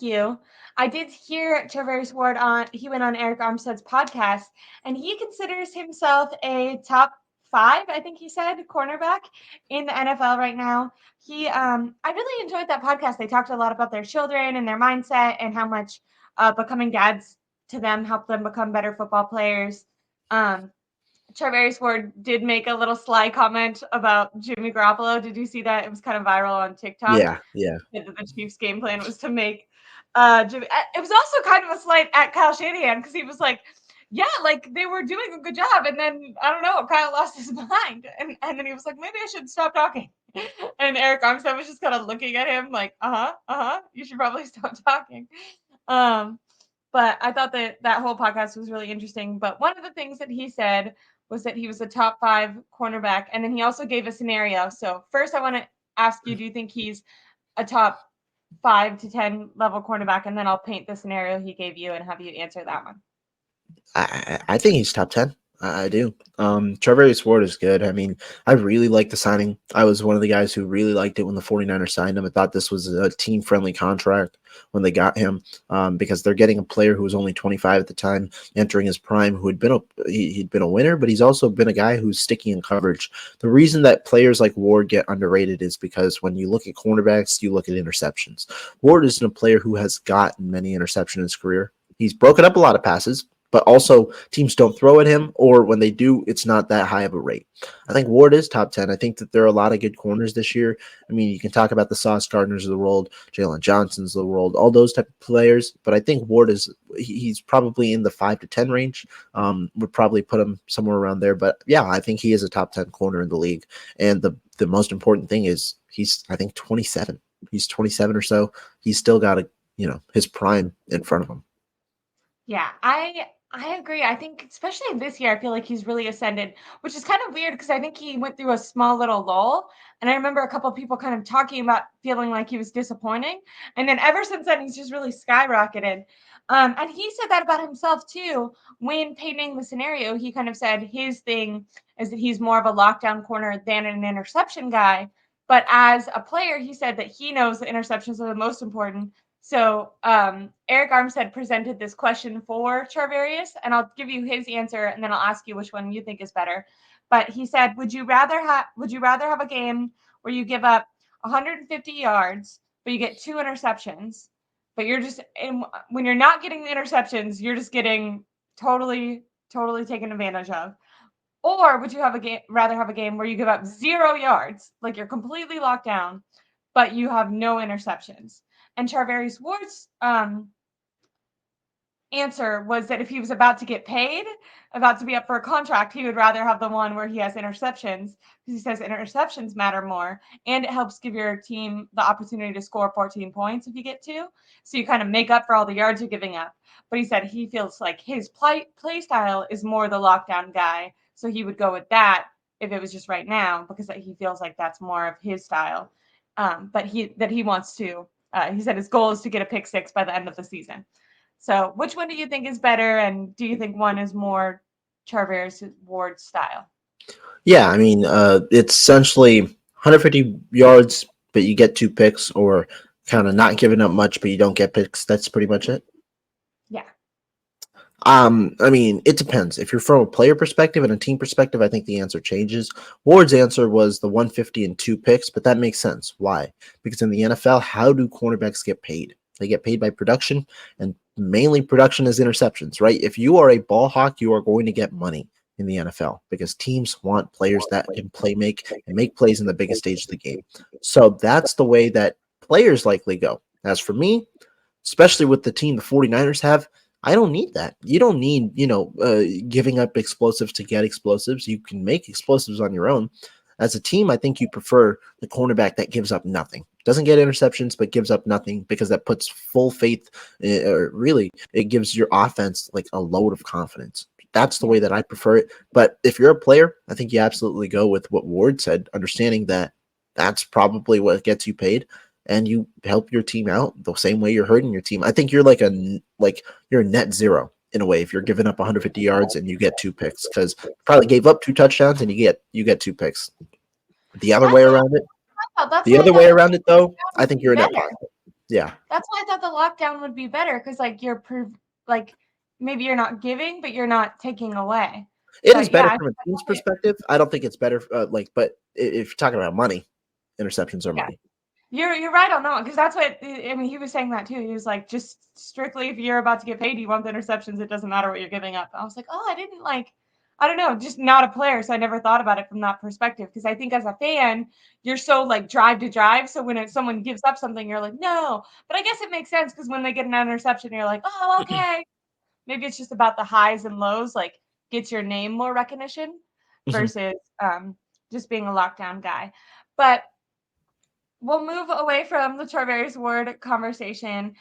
you. I did hear Charvarius Ward he went on Eric Armstead's podcast, and he considers himself a top 5, I think he said, cornerback in the NFL right now. I really enjoyed that podcast. They talked a lot about their children and their mindset and how much becoming dads to them helped them become better football players. Charvarius Ward did make a little sly comment about Jimmy Garoppolo. Did you see that? It was kind of viral on TikTok. Yeah, yeah. That the Chiefs' game plan was to make Jimmy. It was also kind of a slight at Kyle Shanahan because he was like, "Yeah, like they were doing a good job," and then I don't know, Kyle lost his mind, and then he was like, "Maybe I should stop talking." And Eric Armstead was just kind of looking at him like, you should probably stop talking." But I thought that whole podcast was really interesting. But one of the things that he said was that he was a top 5 cornerback. And then he also gave a scenario. So first I want to ask you, do you think he's a top 5 to 10 level cornerback? And then I'll paint the scenario he gave you and have you answer that one. I think he's top 10. I do. Charvarius Ward is good. I mean, I really like the signing. I was one of the guys who really liked it when the 49ers signed him. I thought this was a team-friendly contract when they got him because they're getting a player who was only 25 at the time, entering his prime, who had been he'd been a winner, but he's also been a guy who's sticky in coverage. The reason that players like Ward get underrated is because when you look at cornerbacks, you look at interceptions. Ward isn't a player who has gotten many interceptions in his career. He's broken up a lot of passes, but also teams don't throw at him, or when they do, it's not that high of a rate. I think Ward is top 10. I think that there are a lot of good corners this year. I mean, you can talk about the Sauce Gardners of the world, Jalen Johnsons of the world, all those type of players, but I think Ward he's probably in the 5 to 10 range. Would probably put him somewhere around there, but yeah, I think he is a top 10 corner in the league. And the most important thing is he's, I think, 27. He's 27 or so. He's still got his prime in front of him. Yeah, I agree. I think especially this year, I feel like he's really ascended, which is kind of weird because I think he went through a small little lull. And I remember a couple of people kind of talking about feeling like he was disappointing. And then ever since then, he's just really skyrocketed. And he said that about himself too. When painting the scenario, he kind of said his thing is that he's more of a lockdown corner than an interception guy. But as a player, he said that he knows the interceptions are the most important. So Eric Armstead presented this question for Charvarius, and I'll give you his answer, and then I'll ask you which one you think is better. But he said, would you rather have a game where you give up 150 yards, but you get 2 interceptions, but when you're not getting the interceptions, you're just getting totally taken advantage of? Or would you rather have a game where you give up 0 yards, like you're completely locked down, but you have no interceptions? And Charvarius Ward's answer was that if he was about to get paid, about to be up for a contract, he would rather have the one where he has interceptions, because he says interceptions matter more, and it helps give your team the opportunity to score 14 points if you get 2. So you kind of make up for all the yards you're giving up. But he said he feels like his play style is more the lockdown guy, so he would go with that if it was just right now, because he feels like that's more of his style. But he wants to. He said his goal is to get a pick 6 by the end of the season. So which one do you think is better? And do you think one is more Charvarius Ward style? Yeah, I mean, it's essentially 150 yards, but you get 2 picks, or kind of not giving up much, but you don't get picks. That's pretty much it. Yeah. I mean, it depends. If you're from a player perspective and a team perspective, I think the answer changes. Ward's answer was the 150 and 2 picks, but that makes sense. Why? Because in the NFL, how do cornerbacks get paid? They get paid by production, and mainly production is interceptions, right? If you are a ball hawk, you are going to get money in the NFL because teams want players that can make plays in the biggest stage of the game. So that's the way that players likely go. As for me, especially with the team the 49ers have, I don't need that. You don't need, giving up explosives to get explosives. You can make explosives on your own. As a team, I think you prefer the cornerback that gives up nothing. Doesn't get interceptions, but gives up nothing, because that puts full faith, or really, it gives your offense like a load of confidence. That's the way that I prefer it. But if you're a player, I think you absolutely go with what Ward said, understanding that that's probably what gets you paid, and you help your team out the same way you're hurting your team. I think you're you're a net zero in a way if you're giving up 150 yards and you get 2 picks, because you probably gave up 2 touchdowns and you get 2 picks. The other way around it, though, I think you're a net positive. Yeah. That's why I thought the lockdown would be better because like like maybe you're not giving, but you're not taking away. It is But yeah, better I from a think that's team's why perspective. I don't think it's better, but if you're talking about money, interceptions are yeah. money. You're right on that one because that's what I mean. He was saying that too. He was like, just strictly if you're about to get paid, you want the interceptions. It doesn't matter what you're giving up. I was like, oh, I didn't like, I don't know, just not a player, so I never thought about it from that perspective. Because I think as a fan, you're so like drive to drive. So when someone gives up something, you're like, no. But I guess it makes sense because when they get an interception, you're like, oh, okay. Maybe it's just about the highs and lows, like gets your name more recognition Mhm. versus just being a lockdown guy. But we'll move away from the Charvarius Ward conversation